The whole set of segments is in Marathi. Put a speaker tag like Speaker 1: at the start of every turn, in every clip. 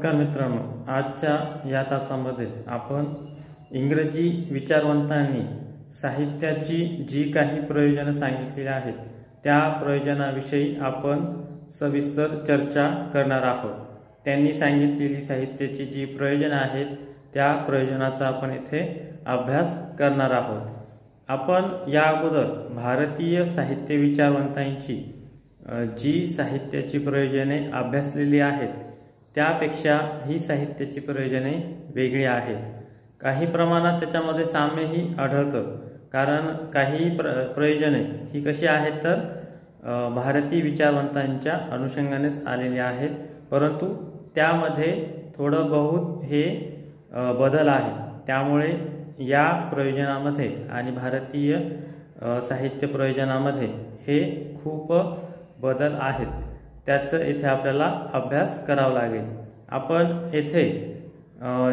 Speaker 1: नमस्कार मित्रांनो, आजच्या या तासामध्ये आपण इंग्रजी विचारवंतांनी साहित्याची जी काही प्रयोजने सांगितलेली आहेत त्या प्रयोजनाविषयी आपण सविस्तर चर्चा करणार आहोत। त्यांनी सांगितलेली साहित्याची जी प्रयोजने आहेत त्या प्रयोजनाचा आपण इथे अभ्यास करणार आहोत। आपण या अगोदर भारतीय साहित्य विचारवंतांची जी साहित्याची प्रयोजने अभ्यासलेली आहेत त्यापेक्षा ही साहित्याची प्रयोजने वेगळी आहेत। काही प्रमाणात त्याच्यामध्ये साम्यही आढळतं, कारण काही प्रयोजने ही कशी आहेत तर भारतीय विचारवंतांच्या अनुषंगानेच आलेली आहेत, परंतु त्यामध्ये थोडं बहुत हे बदल आहे। त्यामुळे या प्रयोजनामध्ये आणि भारतीय साहित्य प्रयोजनामध्ये हे खूप बदल आहेत, त्याचं इथे आपल्याला अभ्यास करावा लागेल। आपण येथे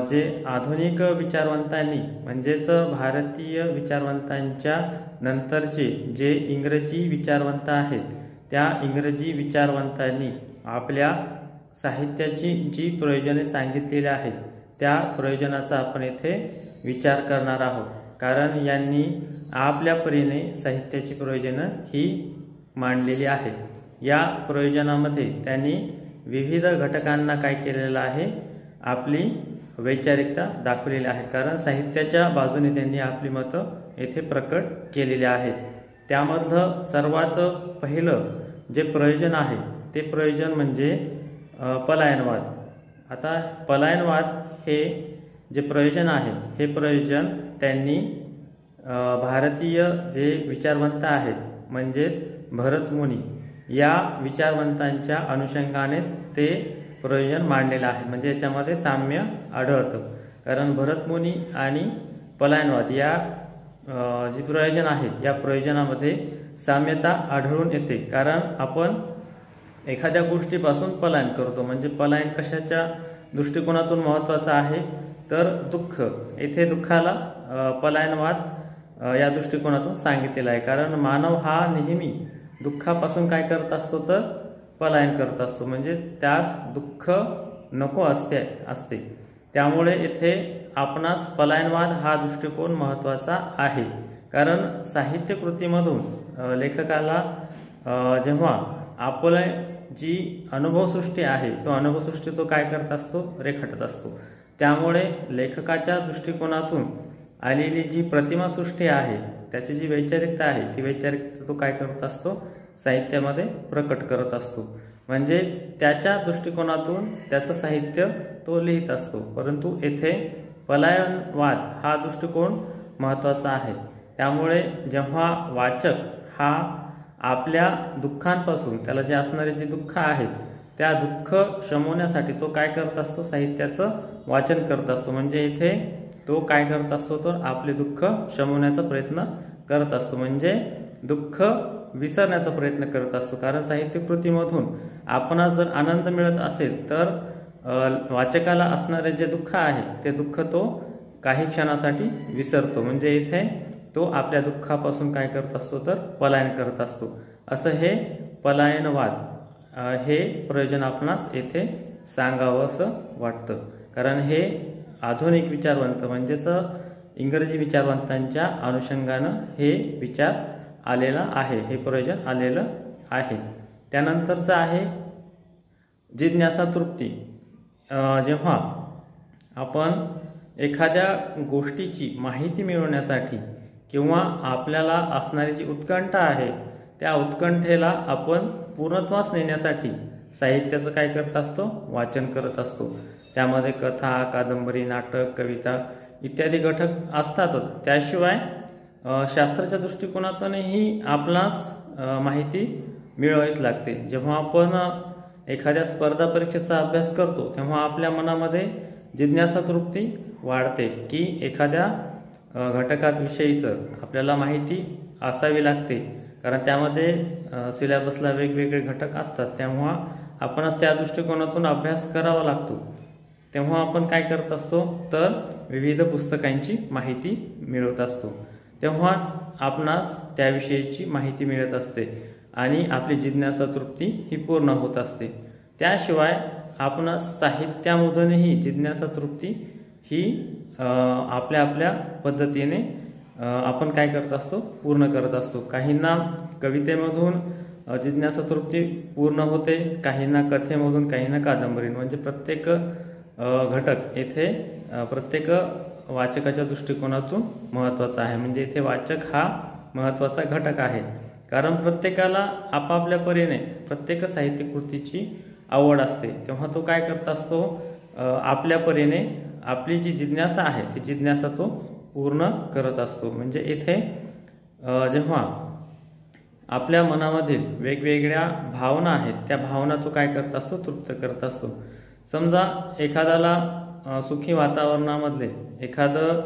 Speaker 1: जे आधुनिक विचारवंतांनी म्हणजेच भारतीय विचारवंतांच्या नंतरचे जे इंग्रजी विचारवंत आहेत त्या इंग्रजी विचारवंतांनी आपल्या साहित्याची जी प्रयोजने सांगितलेली आहेत त्या प्रयोजनाचा आपण येथे विचार करणार आहोत, कारण यांनी आपल्या परीने साहित्याची प्रयोजने ही मांडलेली आहेत। या प्रयोजनामध्ये त्यांनी विविध घटकांना काय केलेलं आहे, आपली वैचारिकता दाखवलेली आहे, कारण साहित्याच्या बाजूने त्यांनी आपली मतं येथे प्रकट केलेली आहेत। त्यामधलं सर्वात पहिलं जे प्रयोजन आहे ते प्रयोजन म्हणजे पलायनवाद। आता पलायनवाद हे जे प्रयोजन आहे हे प्रयोजन त्यांनी भारतीय जे विचारवंत आहेत म्हणजेच भरतमुनी या विचारवंतांच्या अनुषंगानेच ते प्रयोजन मांडलेलं आहे। म्हणजे याच्यामध्ये साम्य आढळतं, कारण भरतमुनी आणि पलायनवाद या जे प्रयोजन आहे या प्रयोजनामध्ये साम्यता आढळून येते। कारण आपण एखाद्या गोष्टीपासून पलायन करतो, म्हणजे पलायन कशाच्या दृष्टिकोनातून महत्त्वाचा आहे तर दुःख, येथे दुःखाला पलायनवाद या दृष्टिकोनातून सांगितलेला आहे। कारण मानव हा नेहमी दुःखापासून काय करत असतो तर पलायन करत असतो, म्हणजे त्यास दुःख नको असते। त्यामुळे येथे आपणास पलायनवाद हा दृष्टिकोन महत्त्वाचा आहे। कारण साहित्य कृतीमधून लेखकाला जेव्हा आपले जी अनुभवसृष्टी आहे तो अनुभवसृष्टी तो काय करत असतो, रेखाटत असतो। त्यामुळे लेखकाच्या दृष्टिकोनातून आलेली जी प्रतिमासृष्टी आहे त्याची जी वैचारिकता आहे ती वैचारिकता तो काय करत असतो, साहित्यामध्ये प्रकट करत असतो। म्हणजे त्याच्या दृष्टिकोनातून त्याचं साहित्य तो लिहित असतो, परंतु येथे पलायनवाद हा दृष्टिकोन महत्त्वाचा आहे। त्यामुळे जेव्हा वाचक हा आपल्या दुःखांपासून त्याला जे असणारे जे दुःख आहेत त्या दुःख शमवण्यासाठी तो काय करत असतो, साहित्याचं वाचन करत असतो। म्हणजे इथे तो काय करत असतो तर आपले दुःख शमवण्याचा प्रयत्न करत असतो, म्हणजे दुःख विसरण्याचा प्रयत्न करत असतो। कारण साहित्य कृतीमधून आपणास जर आनंद मिळत असेल तर वाचकाला असणारे जे दुःख आहे ते दुःख तो काही क्षणासाठी विसरतो, म्हणजे इथे तो आपल्या दुःखापासून काय करत असतो तर पलायन करत असतो। असं हे पलायनवाद हे प्रयोजन आपणास येथे सांगावं असं वाटतं, कारण हे आधुनिक विचारवंत म्हणजेच इंग्रजी विचारवंतांच्या अनुषंगानं हे विचार आलेला आहे, हे प्रयोजन आलेलं आहे। त्यानंतरचं आहे जिज्ञासा तृप्ती। जेव्हा आपण एखाद्या गोष्टीची माहिती मिळवण्यासाठी किंवा आपल्याला असणारी जी उत्कंठा आहे त्या उत्कंठेला आपण पूर्णत्वास नेण्यासाठी साहित्याचं काय करत असतो, वाचन करत असतो। त्यामध्ये कथा, कादंबरी, नाटक, कविता इत्यादी घटक असतातच। त्याशिवाय शास्त्राच्या दृष्टिकोनातूनही आपणास माहिती मिळवावीच लागते। जेव्हा आपण एखाद्या स्पर्धा परीक्षेचा अभ्यास करतो तेव्हा आपल्या मनामध्ये जिज्ञासा तृप्ती वाढते की एखाद्या घटकाविषयीचं आपल्याला माहिती असावी लागते, कारण त्यामध्ये सिलेबसला वेगवेगळे घटक असतात। तेव्हा आपणच त्या दृष्टिकोनातून अभ्यास करावा लागतो। तेव्हा आपण काय करत असतो तर विविध पुस्तकांची माहिती मिळवत असतो, तेव्हाच आपणास त्याविषयीची माहिती मिळत असते आणि आपली जिज्ञासा तृप्ती ही पूर्ण होत असते। त्याशिवाय आपण साहित्यामधूनही जिज्ञासा तृप्ती ही आपल्या आपल्या पद्धतीने आपण काय करत असतो, पूर्ण करत असतो. काहींना कवितेमधून जिज्ञासा तृप्ती पूर्ण होते, काहींना कथेमधून, काहींना कादंबरीन. म्हणजे प्रत्येक घटक येथे प्रत्येक वाचकाच्या दृष्टिकोनातून महत्त्वाचा आहे. म्हणजे इथे वाचक हा महत्त्वाचा घटक आहे. कारण प्रत्येकाला आपापल्या परीने प्रत्येक साहित्य कृतीची आवड असते. तेव्हा तो काय करत असतो, आपल्या परीने आपली जी जिज्ञासा आहे ती जिज्ञासा तो पूर्ण करत असतो. म्हणजे इथे जेव्हा आपल्या मनामधील वेगवेगळ्या भावना आहेत त्या भावना तो काय करत असतो, तृप्त करत असतो. समजा एखाद्याला सुखी वातावरणामधले एखादं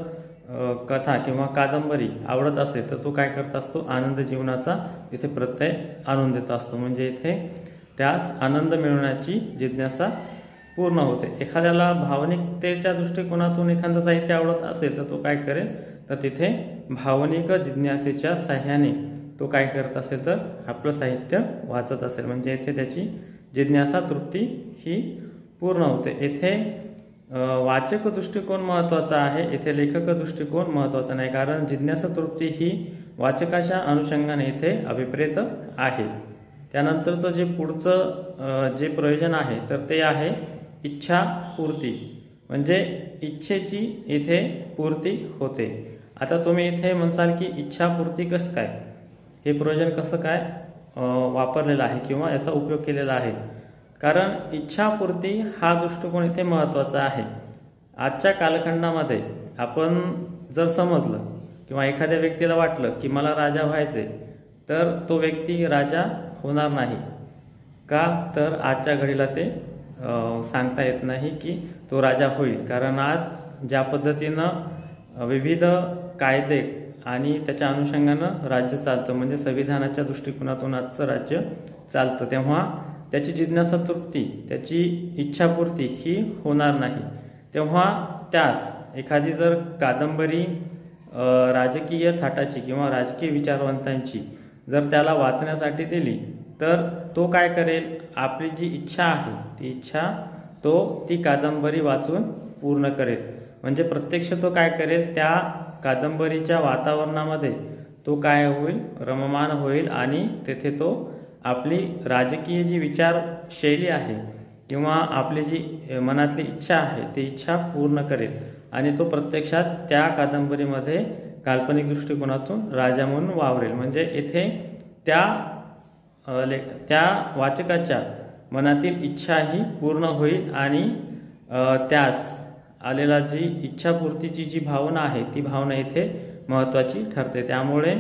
Speaker 1: कथा किंवा कादंबरी आवडत असेल तर तो काय करत असतो, आनंद जीवनाचा इथे प्रत्यय आणून देत असतो. म्हणजे इथे त्यास आनंद मिळवण्याची जिज्ञासा पूर्ण होते. एखाद्याला भावनिकतेच्या दृष्टिकोनातून एखादं साहित्य आवडत असेल तर तो काय करेल, तर तिथे भावनिक जिज्ञासेच्या साह्याने तो काय करत असेल तर आपलं साहित्य वाचत असेल. म्हणजे इथे त्याची जिज्ञासा तृप्ती ही पूर्ण होते. येथे वाचक दृष्टिकोन महत्त्वाचा आहे, येथे लेखक दृष्टिकोन महत्त्वाचा नाही. कारण जिज्ञासा तृप्ती ही वाचकाच्या अनुषंगाने इथे अभिप्रेत आहे. त्यानंतरचं जे पुढचं जे प्रयोजन आहे तर ते आहे इच्छा पूर्ती. म्हणजे इच्छेची इथे पूर्ती होते. आता तुम्ही इथे म्हणसाल की इच्छा पूर्ती कसं काय, हे प्रयोजन कसं काय वापरलेलं आहे किंवा याचा उपयोग केलेला आहे. कारण इच्छापूर्ती हा दृष्टिकोन इथे महत्त्वाचा आहे. आजच्या कालखंडामध्ये आपण जर समजलं किंवा एखाद्या व्यक्तीला वाटलं की मला राजा व्हायचे, तर तो व्यक्ती राजा होणार नाही. का तर आजच्या घडीला ते सांगता येत नाही की तो राजा होईल. कारण आज ज्या पद्धतीनं विविध कायदे आणि त्याच्या अनुषंगानं राज्य चालतं, म्हणजे संविधानाच्या दृष्टिकोनातून आजचं राज्य चालतं, तेव्हा त्याची जिज्ञासा तृप्ती, त्याची इच्छापूर्ती ही होणार नाही. तेव्हा त्यास एखादी जर कादंबरी राजकीय थाटाची किंवा राजकीय विचारवंतांची जर त्याला वाचण्यासाठी दिली तर तो काय करेल, आपली जी इच्छा आहे ती इच्छा तो ती कादंबरी वाचून पूर्ण करेल. म्हणजे प्रत्यक्ष तो काय करेल, त्या कादंबरीच्या वातावरणामध्ये तो काय होईल, रममाण होईल आणि तेथे तो आपली राजकीय जी विचारशैली आहे किंवा आपली जी मनातली इच्छा आहे ती इच्छा पूर्ण करेल आणि तो प्रत्यक्षात त्या कादंबरीमध्ये काल्पनिक दृष्टिकोनातून राजा म्हणून वावरेल. म्हणजे येथे त्या वाचकाच्या मनातील इच्छा ही पूर्ण होईल आणि त्यास आलेला जी इच्छापूर्तीची जी भावना आहे ती भावना इथे महत्त्वाची ठरते. त्यामुळे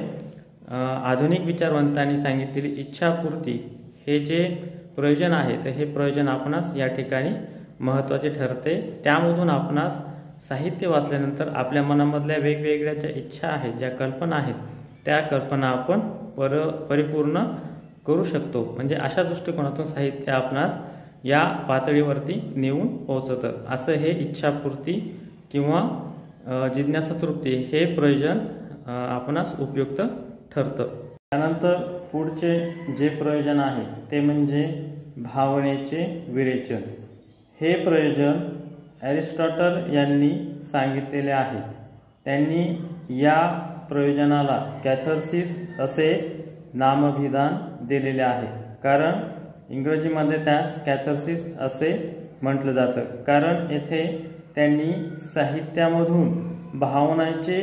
Speaker 1: आधुनिक विचारवंतांनी सांगितलेली इच्छापूर्ती हे जे प्रयोजन आहे तर हे प्रयोजन आपणास या ठिकाणी महत्त्वाचे ठरते. त्यामधून आपणास साहित्य वाचल्यानंतर आपल्या मनामधल्या वेगवेगळ्या ज्या इच्छा आहेत, ज्या कल्पना आहेत, त्या कल्पना आपण परिपूर्ण करू शकतो. म्हणजे अशा दृष्टिकोनातून साहित्य आपणास या पातळीवरती नेऊन पोहोचतं. असं हे इच्छापूर्ती किंवा जिज्ञासा तृप्ती हे प्रयोजन आपणास उपयुक्त ठरतं. त्यानंतर पुढचे जे प्रयोजन आहे ते म्हणजे भावनेचे विरेचन. हे प्रयोजन ॲरिस्टॉटल यांनी सांगितलेले आहे. त्यांनी या प्रयोजनाला कॅथार्सिस असे नामविधान दिलेले आहे. कारण इंग्रजीमध्ये त्यास कॅथार्सिस असे म्हटलं जातं. कारण येथे त्यांनी साहित्यामधून भावनांचे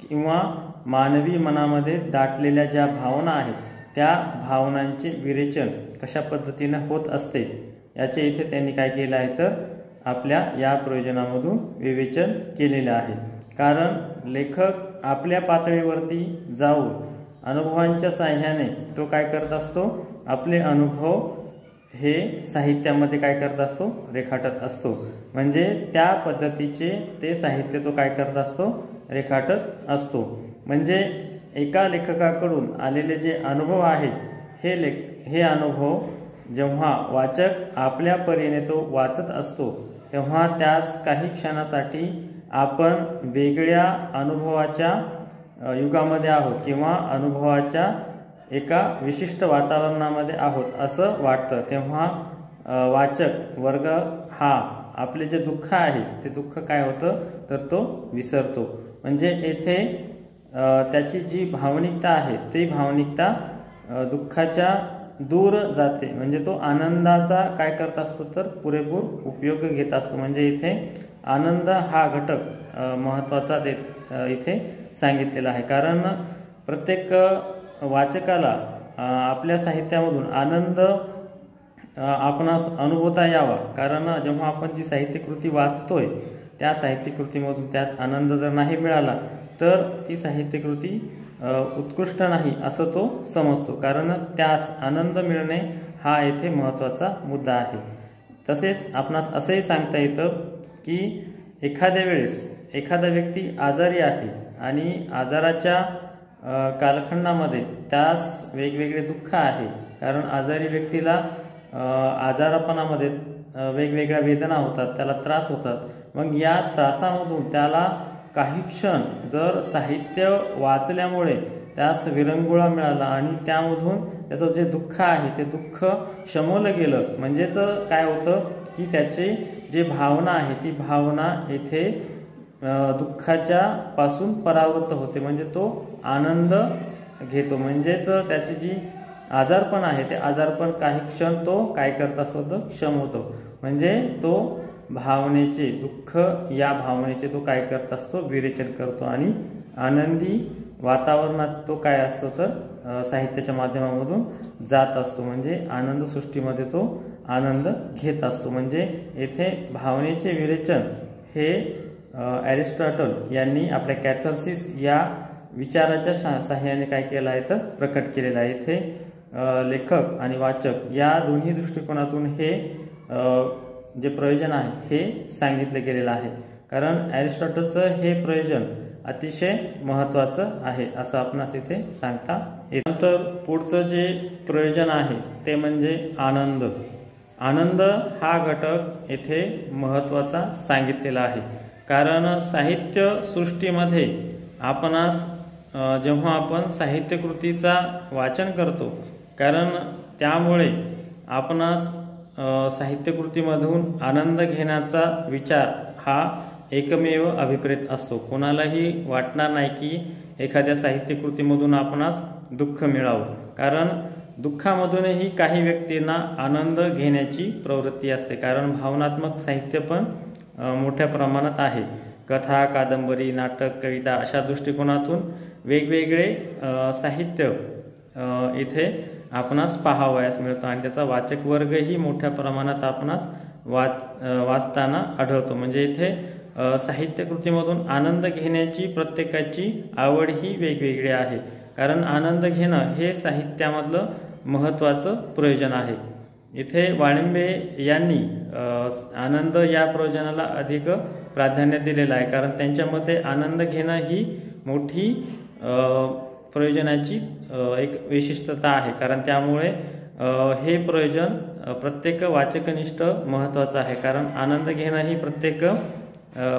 Speaker 1: किंवा मानवी मनामध्ये दाटलेल्या ज्या भावना आहेत त्या भावनांचे विरेचन कशा पद्धतीने होत असते याचे इथे त्यांनी काय केलं आहे तर आपल्या या प्रयोजनामधून विवेचन केलेले आहे. कारण लेखक आपल्या पातळीवरती जाऊन अनुभवांच्या साह्याने तो काय करत असतो, आपले अनुभव हे साहित्यामध्ये काय करत असतो, रेखाटत असतो. म्हणजे त्या पद्धतीचे ते साहित्य तो काय करत असतो, रेखाटत असतो. म्हणजे एका लेखकाकडून आलेले जे अनुभव आहेत हे अनुभव जेव्हा वाचक आपल्या परीने तो वाचत असतो तेव्हा त्यास काही क्षणासाठी आपण वेगळ्या अनुभवाच्या युगामध्ये आहोत किंवा अनुभवाच्या एका विशिष्ट वातावरणामध्ये आहोत असं वाटतं. तेव्हा वाचक वर्ग हा आपले जे दुःख आहे ते दुःख काय होतं तर तो विसरतो. म्हणजे येथे त्याची जी भावनिकता आहे ती भावनिकता दुःखाच्या दूर जाते. म्हणजे तो आनंदाचा काय करत असतो तर पुरेपूर उपयोग घेत असतो. म्हणजे इथे आनंद हा घटक महत्त्वाचा इथे सांगितलेला आहे. कारण प्रत्येक वाचकाला आपल्या साहित्यामधून आनंद आपणास अनुभवता यावा. कारण जेव्हा आपण जी साहित्यकृती वाचतोय त्या साहित्यकृतीमधून त्यास आनंद जर नाही मिळाला तर ती साहित्यकृती उत्कृष्ट नाही असं तो समजतो. कारण त्यास आनंद मिळणे हा येथे महत्त्वाचा मुद्दा आहे. तसेच आपणास असंही सांगता येतं की एखाद्या वेळेस एखादा व्यक्ती आजारी आहे आणि आजाराच्या कालखंडामध्ये त्यास वेगवेगळे दुःख आहे. कारण आजारी व्यक्तीला आजारपणामध्ये वेगवेगळ्या वेदना होतात, त्याला त्रास होतात. मग या त्रासामधून त्याला काही क्षण जर साहित्य वाचल्यामुळे त्यास विरंगुळा मिळाला आणि त्यामधून त्याचं जे दुःख आहे ते दुःख शमवलं गेलं. म्हणजेच काय होतं की त्याची जी भावना आहे ती भावना येथे दुःखाच्या पासून परावृत्त होते. म्हणजे तो आनंद घेतो. म्हणजेच त्याची जी आजारपण आहे ते आजारपण काही क्षण तो काय करत असतो तर शमवतो. म्हणजे तो भावनेचे दुःख या भावनेचे तो काय करत असतो विरेचन करतो आणि आनंदी वातावरणात तो काय असतो तर साहित्याच्या माध्यमामधून जात असतो. म्हणजे आनंद सृष्टीमध्ये तो आनंद घेत असतो. म्हणजे येथे भावनेचे विरेचन हे ॲरिस्टॉटल यांनी आपल्या कॅथार्सिस या विचाराच्या साहाय्याने काय केलं आहे तर प्रकट केलेलं आहे. इथे लेखक आणि वाचक या दोन्ही दृष्टिकोनातून हे जे प्रयोजन आहे हे सांगितले गेलेलं आहे. कारण ॲरिस्टॉटलचं हे प्रयोजन अतिशय महत्त्वाचं आहे असं आपणास इथे सांगता येतं. नंतर पुढचं जे प्रयोजन आहे ते म्हणजे आनंद. आनंद हा घटक येथे महत्त्वाचा सांगितलेला आहे. कारण साहित्य सृष्टीमध्ये आपणास जेव्हा आपण साहित्यकृतीचा वाचन करतो कारण त्यामुळे आपणास साहित्यकृतीमधून आनंद घेण्याचा विचार हा एकमेव अभिप्रेत असतो. कोणालाही वाटणार नाही की एखाद्या साहित्यकृतीमधून आपणास दुःख मिळावं. कारण दुःखामधूनही काही व्यक्तींना आनंद घेण्याची प्रवृत्ती असते. कारण भावनात्मक साहित्य पण मोठ्या प्रमाणात आहे. कथा, कादंबरी, नाटक, कविता अशा दृष्टिकोनातून वेगवेगळे साहित्य इथे आपणास पाहावयास मिळतो आणि त्याचा वाचक वर्गही मोठ्या प्रमाणात आपणास वाचताना आढळतो. म्हणजे इथे साहित्यकृतीमधून आनंद घेण्याची प्रत्येकाची आवड ही वेगवेगळी आहे. कारण आनंद घेणं हे साहित्यामधलं महत्त्वाचं प्रयोजन आहे. इथे वाळिंबे यांनी आनंद या प्रयोजनाला अधिक प्राधान्य दिलेलं आहे. कारण त्यांच्या मते आनंद घेणं ही मोठी प्रयोजनाची एक विशिष्टता आहे. कारण त्यामुळे हे प्रयोजन प्रत्येक वाचकनिष्ठ महत्त्वाचं आहे. कारण आनंद घेणं ही प्रत्येक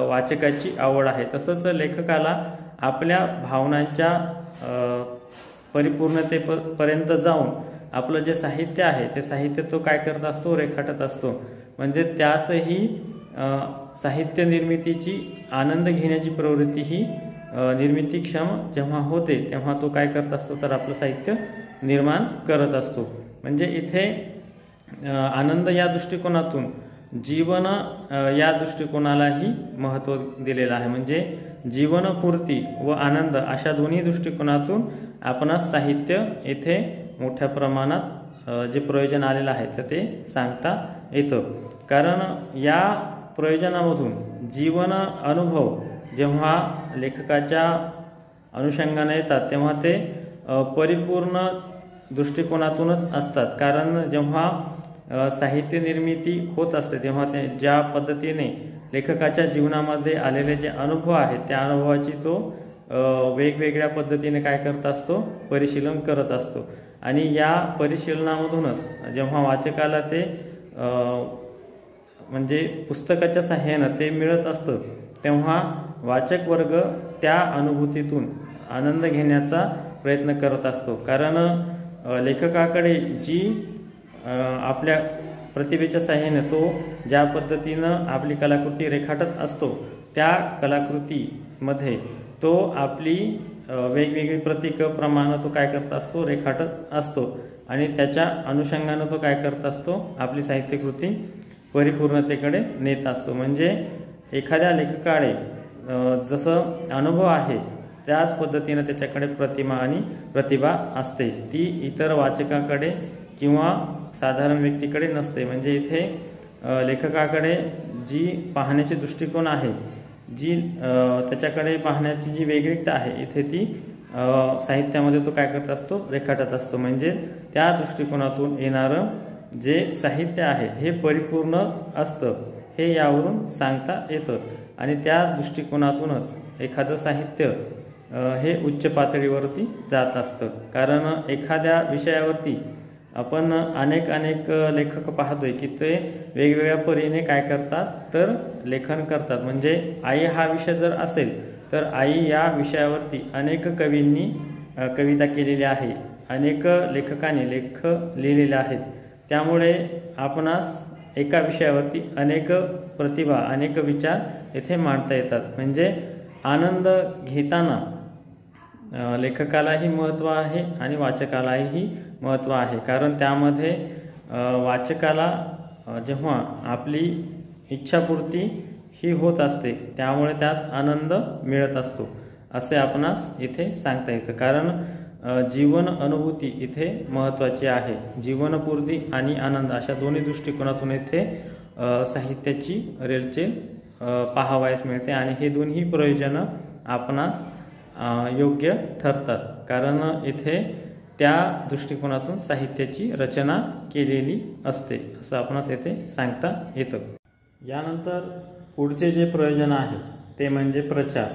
Speaker 1: वाचकाची आवड आहे. तसंच लेखकाला आपल्या भावनांच्या परिपूर्णतेपर्यंत जाऊन आपलं जे साहित्य आहे ते साहित्य तो काय करत असतो रेखाटत असतो. म्हणजे त्यासही साहित्य निर्मितीची आनंद घेण्याची प्रवृत्ती ही निर्मितीक्षम जेव्हा होते तेव्हा तो काय करत असतो तर आपलं साहित्य निर्माण करत असतो. म्हणजे इथे आनंद या दृष्टिकोनातून जीवन या दृष्टिकोनालाही महत्त्व दिलेलं आहे. म्हणजे जीवनपूर्ती व आनंद अशा दोन्ही दृष्टिकोनातून आपणास साहित्य येथे मोठ्या प्रमाणात जे प्रयोजन आलेलं आहे तर ते सांगता येतं. कारण या प्रयोजनामधून जीवन अनुभव जेव्हा लेखकाच्या अनुषंगाने येतात तेव्हा ते परिपूर्ण दृष्टिकोनातूनच असतात. कारण जेव्हा साहित्य निर्मिती होत असते तेव्हा ते ज्या पद्धतीने लेखकाच्या जीवनामध्ये आलेले जे अनुभव आहेत त्या अनुभवाची तो वेगवेगळ्या पद्धतीने काय करत असतो परिशीलन करत असतो. आणि या परिशीलनामधूनच जेव्हा वाचकाला ते म्हणजे पुस्तकाच्या साहाय्यानं ते मिळत असतं तेव्हा वाचक वर्ग त्या अनुभूतीतून आनंद घेण्याचा प्रयत्न करत असतो. कारण लेखकाकडे जी आपल्या प्रतिभेच्या साहाय्याने तो ज्या पद्धतीनं आपली कलाकृती रेखाटत असतो त्या कलाकृतीमध्ये तो आपली वेगवेगळी प्रतीक प्रमाण तो काय करत असतो, रेखाटत असतो आणि त्याच्या अनुषंगाने तो काय करत असतो, आपली साहित्यकृती परिपूर्णतेकडे नेत असतो। म्हणजे एखाद्या लेखकाकडे जसं अनुभव आहे त्याच पद्धतीने त्याच्याकडे प्रतिमा आणि प्रतिभा असते, ती इतर वाचकाकडे किंवा साधारण व्यक्तीकडे नसते। म्हणजे इथे लेखकाकडे जी पाहण्याची दृष्टिकोन आहे, जी त्याच्याकडे पाहण्याची जी वेगळीकता आहे, इथे ती साहित्यामध्ये तो काय करत असतो, रेखाटत असतो। म्हणजे त्या दृष्टिकोनातून येणारं जे साहित्य आहे हे परिपूर्ण असतं, हे यावरून सांगता येतं आणि त्या दृष्टिकोनातूनच एखादं साहित्य हे उच्च पातळीवरती जात असतं। कारण एखाद्या विषयावरती आपण अनेक लेखक पाहतोय की ते वेगवेगळ्या परीने काय करतात, तर लेखन करतात। म्हणजे आई हा विषय जर असेल तर आई या विषयावरती अनेक कवींनी कविता केलेली आहे, अनेक लेखकांनी लेख लिहिलेले आहेत। त्यामुळे आपणास एका विषयावरती अनेक प्रतिभा, अनेक विचार येथे मांडता येतात। म्हणजे आनंद घेताना लेखकालाही महत्त्व आहे आणि वाचकालाही महत्त्व आहे। कारण त्यामध्ये वाचकाला जेव्हा आपली इच्छापूर्ती ही होत असते त्यामुळे त्यास आनंद मिळत असतो, असे आपणास इथे सांगता येतं। कारण जीवन अनुभूती इथे महत्त्वाची आहे। जीवनपूर्ती आणि आनंद अशा दोन्ही दृष्टिकोनातून इथे साहित्याची रेलचेल पाहावयास मिळते आणि हे दोन्ही प्रयोजन आपणास योग्य ठरतात। कारण इथे त्या दृष्टिकोनातून साहित्याची रचना केलेली असते, असं आपणास येथे सांगता येतं। यानंतर पुढचे जे प्रयोजन आहे ते म्हणजे प्रचार।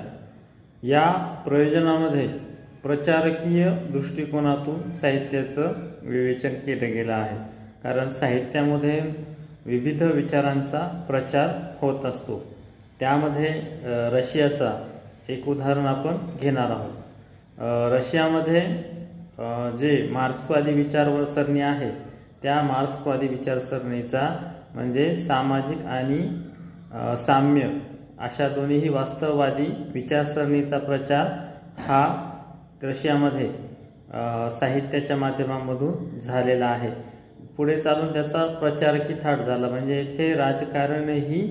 Speaker 1: या प्रयोजनामध्ये प्रचारकीय दृष्टिकोनातून साहित्याचं विवेचन केलं गेलं आहे। कारण साहित्यामध्ये विविध विचारांचा प्रचार होत असतो। त्यामध्ये रशियाचा एक उदाहरण आपण घेणार आहोत। रशियामध्ये जे मार्क्सवादी विचारसरणी आहे त्या मार्क्सवादी विचारसरणीचा म्हणजे सामाजिक आणि साम्य अशा दोन्ही वास्तववादी विचारसरणीचा प्रचार हा रशियामध्ये साहित्याच्या माध्यमांमधून झालेला आहे। पुढे चालून त्याचा प्रचारकी थाट झाला। म्हणजे इथे राजकारणही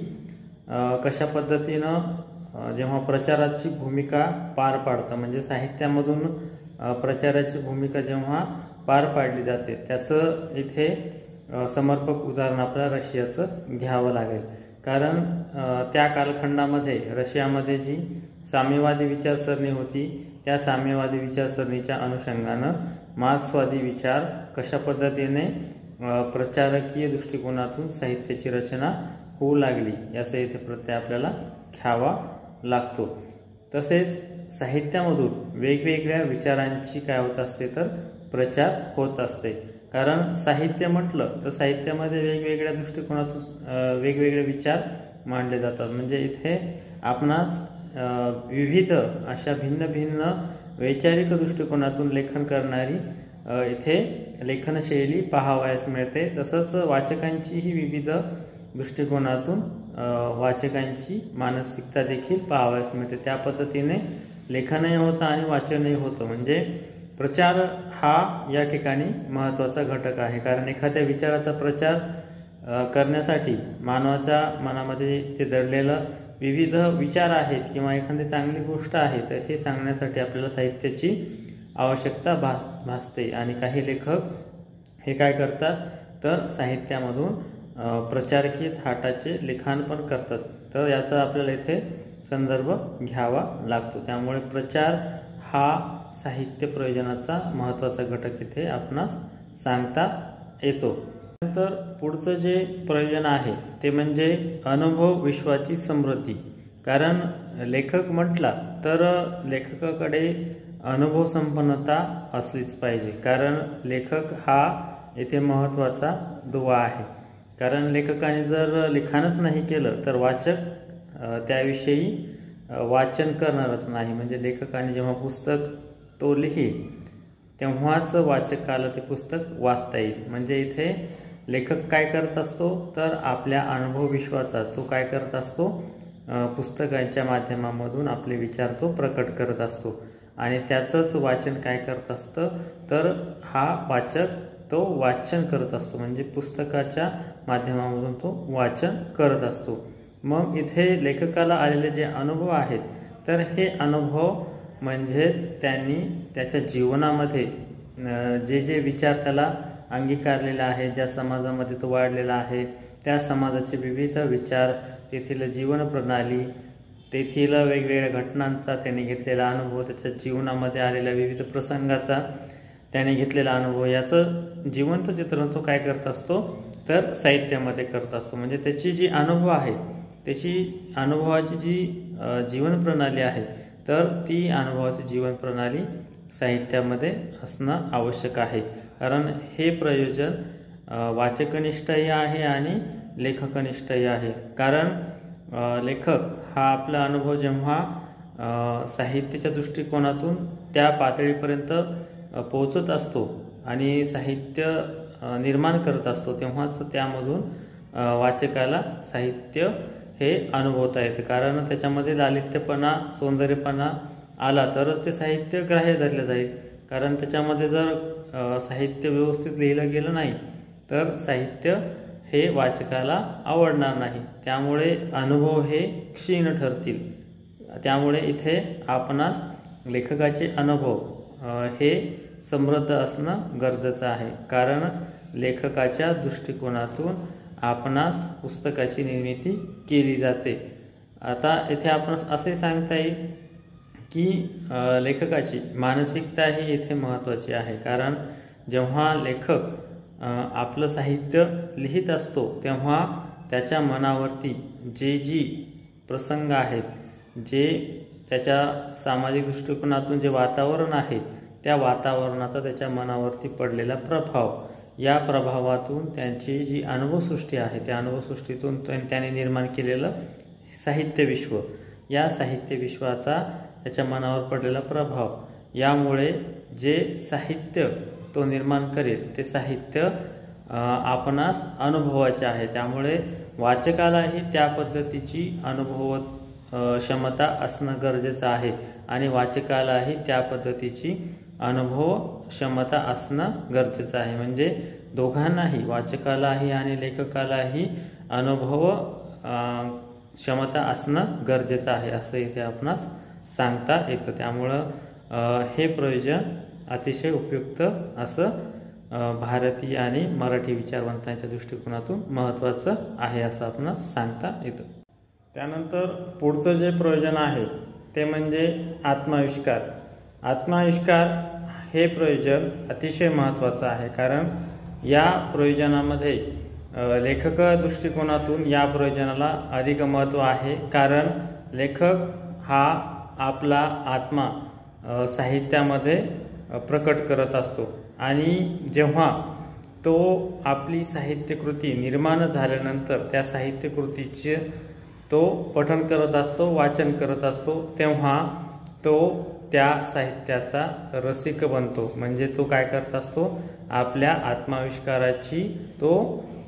Speaker 1: कशा पद्धतीनं जेव्हा प्रचाराची भूमिका पार पाडतं, म्हणजे साहित्यामधून प्रचाराची भूमिका जेव्हा पार पाडली जाते त्याचं इथे समर्पक उदाहरण आपल्याला रशियाचं घ्यावं लागेल। कारण त्या कालखंडामध्ये रशियामध्ये जी साम्यवादी विचारसरणी होती त्या साम्यवादी विचारसरणीच्या अनुषंगानं मार्क्सवादी विचार कशा पद्धतीने प्रचारकीय दृष्टिकोनातून साहित्याची रचना होऊ लागली याचा इथे प्रत्यय आपल्याला घ्यावा लागतो। तसेच साहित्यामधून वेगवेगळ्या विचारांची काय होत असते, तर प्रचार होत असते। कारण साहित्य म्हटलं तर साहित्यामध्ये वेगवेगळ्या दृष्टिकोनातून वेगवेगळे विचार मांडले जातात। म्हणजे इथे आपणास विविध अशा भिन्न भिन्न वैचारिक दृष्टिकोनातून लेखन करणारी इथे लेखनशैली पाहावयास मिळते। तसंच वाचकांचीही विविध दृष्टिकोनातून वाचकांची मानसिकता देखील पाहावयास मिळते। त्या पद्धतीने लेखनही होतं आणि वाचनही होतं। म्हणजे प्रचार हा या ठिकाणी महत्त्वाचा घटक आहे। कारण एखाद्या विचाराचा प्रचार करण्यासाठी मानवाच्या मनामध्ये ते दडलेलं विविध विचार आहेत किंवा एखादी चांगली गोष्ट आहे तर हे सांगण्यासाठी आपल्याला साहित्याची आवश्यकता भासते। आणि काही लेखक हे काय करतात, तर साहित्यामधून प्रचारकीय थाटाचे लिखाण पण करतात। तर याचा आपल्याला इथे संदर्भ घ्यावा लागतो। त्यामुळे प्रचार हा साहित्य प्रयोजनाचा महत्त्वाचा घटक इथे आपणास सांगता येतो। नंतर पुढचं जे प्रयोजन आहे ते म्हणजे अनुभव विश्वाची समृद्धी। कारण लेखक म्हटला तर लेखकाकडे अनुभव संपन्नता असलीच पाहिजे। कारण लेखक हा इथे महत्त्वाचा दुवा आहे। कारण लेखकाने जर लिखाणच नाही केलं तर वाचक त्याविषयी वाचन करणारच नाही। म्हणजे लेखकाने जेव्हा पुस्तक तो लिही तेव्हाच वाचकाला ते पुस्तक वाचता येईल। म्हणजे इथे लेखक काय करत असतो तर आपल्या अनुभव विश्वाचा तो काय करत असतो, पुस्तकांच्या माध्यमामधून आपले विचार तो प्रकट करत असतो आणि त्याचंच वाचन काय करत असतं तर हा वाचक तो वाचन करत असतो, म्हणजे पुस्तकाच्या माध्यमामधून तो वाचन करत असतो। मग इथे लेखकाला आलेले जे अनुभव आहेत तर हे अनुभव म्हणजेच त्यांनी त्याच्या जीवनामध्ये जे जे विचार त्याला अंगीकारलेला आहे, ज्या समाजामध्ये तो वाढलेला आहे त्या समाजाचे विविध विचार, तेथील जीवन प्रणाली, तेथील वेगवेगळ्या घटनांचा त्याने घेतलेला अनुभव, त्याच्या जीवनामध्ये आलेल्या विविध प्रसंगाचा त्याने घेतलेला अनुभव, याचं जिवंत चित्रण तो काय करत असतो तर साहित्यामध्ये करत असतो। म्हणजे त्याची जी अनुभव आहे, त्याची अनुभवाची जी जीवन प्रणाली आहे तर ती अनुभवाची जीवन प्रणाली साहित्यामध्ये असणं आवश्यक आहे। कारण हे प्रयोजन वाचकनिष्ठही आहे आणि लेखकनिष्ठही आहे। कारण लेखक हा आपला अनुभव जेव्हा साहित्याच्या दृष्टिकोनातून त्या पातळीपर्यंत पोहोचत असतो आणि साहित्य निर्माण करत असतो तेव्हाच त्यामधून वाचकाला साहित्य हे अनुभवता येते। कारण त्याच्यामध्ये लालित्यपणा, सौंदर्यपणा आला तरच ते साहित्य ग्राह्य धरले जाईल। कारण त्याच्यामध्ये जर साहित्य व्यवस्थित लिहिलं गेलं नाही तर साहित्य हे वाचकाला आवडणार नाही, त्यामुळे अनुभव हे क्षीण ठरतील। त्यामुळे इथे आपणास लेखकाचे अनुभव हे समृद्ध असणं गरजेचं आहे। कारण लेखकाच्या दृष्टिकोनातून आपणास पुस्तकाची निर्मिती केली जाते। आता इथे आपण असे सांगता येईल की लेखकाची मानसिकता ही इथे महत्त्वाची आहे। कारण जेव्हा लेखक आपलं साहित्य लिहित असतो तेव्हा त्याच्या मनावरती जे जी प्रसंग आहेत, जे त्याच्या सामाजिक दृष्टिकोनातून जे वातावरण आहे त्या वातावरणाचा त्याच्या मनावरती पडलेला प्रभाव, या प्रभावातून त्यांची जी अनुभवसृष्टी आहे त्या अनुभवसृष्टीतून त्याने निर्माण केलेलं साहित्य विश्व, या साहित्य विश्वाचा त्याच्या मनावर पडलेला प्रभाव, यामुळे जे साहित्य तो निर्माण करेल ते साहित्य आपणास अनुभवाचे आहे। त्यामुळे वाचकालाही त्या पद्धतीची अनुभव क्षमता असणं गरजेचं आहे आणि वाचकालाही त्या पद्धतीची अनुभव क्षमता असणं गरजेचं आहे। म्हणजे दोघांनाही, वाचकालाही आणि लेखकालाही अनुभव क्षमता असणं गरजेचं आहे असं इथे आपणास सांगता येतं। त्यामुळं हे प्रयोजन अतिशय उपयुक्त असं भारतीय आणि मराठी विचारवंतांच्या दृष्टिकोनातून महत्त्वाचं आहे असं आपणास सांगता येतं। त्यानंतर पुढचं जे प्रयोजन आहे ते म्हणजे आत्माविष्कार। आत्माविष्कार हे प्रयोजन अतिशय महत्त्वाचं आहे। कारण या प्रयोजनामध्ये लेखक दृष्टिकोनातून या प्रयोजनाला अधिक महत्त्व आहे। कारण लेखक हा आपला आत्मा साहित्यामध्ये प्रकट करत असतो आणि जेव्हा तो आपली साहित्यकृती निर्माण झाल्यानंतर त्या साहित्यकृतीचे तो पठण करत असतो, वाचन करत असतो, तेव्हा तो त्या साहित्याचा रसिक बनतो। म्हणजे तो काय करत असतो, आपल्या आत्माविष्काराची तो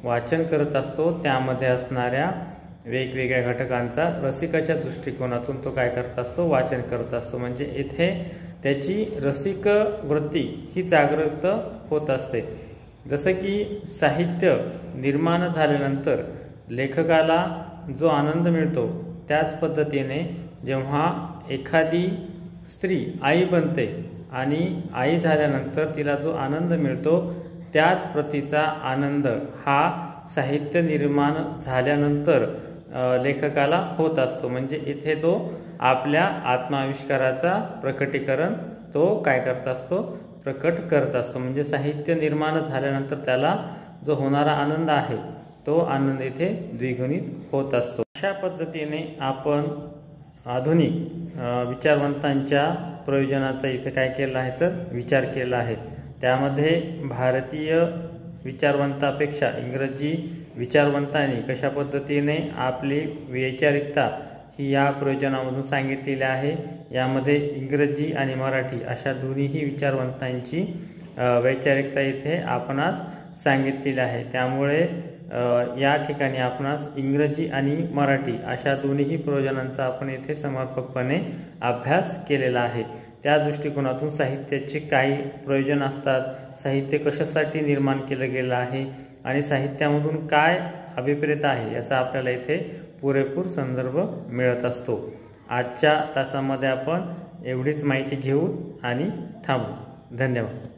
Speaker 1: वाचन करत असतो, त्यामध्ये असणाऱ्या वेगवेगळ्या घटकांचा रसिकाच्या दृष्टिकोनातून तो काय करत असतो, वाचन करत असतो। म्हणजे इथे त्याची रसिक वृत्ती ही जागृत होत असते। जसं की साहित्य निर्माण झाल्यानंतर लेखकाला जो आनंद मिळतो त्याच पद्धतीने जेव्हा एखादी स्त्री आई बनते आणि आई झाल्यानंतर तिला जो आनंद मिळतो त्याच प्रतीचा आनंद हा साहित्य निर्माण झाल्यानंतर लेखकाला होत असतो। म्हणजे इथे तो आपल्या आत्माविष्काराचा प्रकटीकरण तो काय करत असतो, प्रकट करत असतो। म्हणजे साहित्य निर्माण झाल्यानंतर त्याला जो होणारा आनंद आहे तो आनंद इथे द्विगुणित होत असतो। अशा पद्धतीने आपण आधुनिक विचारवंतांच्या प्रयोजनाचा इथे काय केलं आहे तर विचार केला आहे। त्यामध्ये भारतीय विचारवंतापेक्षा इंग्रजी विचारवंतांनी कशा पद्धतीने आपली वैचारिकता ही या प्रयोजनामधून सांगितलेली आहे। यामध्ये इंग्रजी आणि मराठी अशा दोन्हीही विचारवंतांची वैचारिकता इथे आपणास सांगितलेले आहे। त्यामुळे या ठिकाणी आपणास इंग्रजी आणि मराठी अशा दोन्ही प्रयोजनांचा आपण येथे समर्पकपणे अभ्यास केलेला आहे। त्या दृष्टिकोनातून साहित्याचे काही प्रयोजन असतात, साहित्य कशासाठी निर्माण केलं गेलं आहे आणि साहित्यामधून काय अभिप्रेत आहे याचा आपल्याला इथे पुरेपूर संदर्भ मिळत असतो। आजच्या तासामध्ये आपण एवढीच माहिती घेऊ आणि थांबू। धन्यवाद।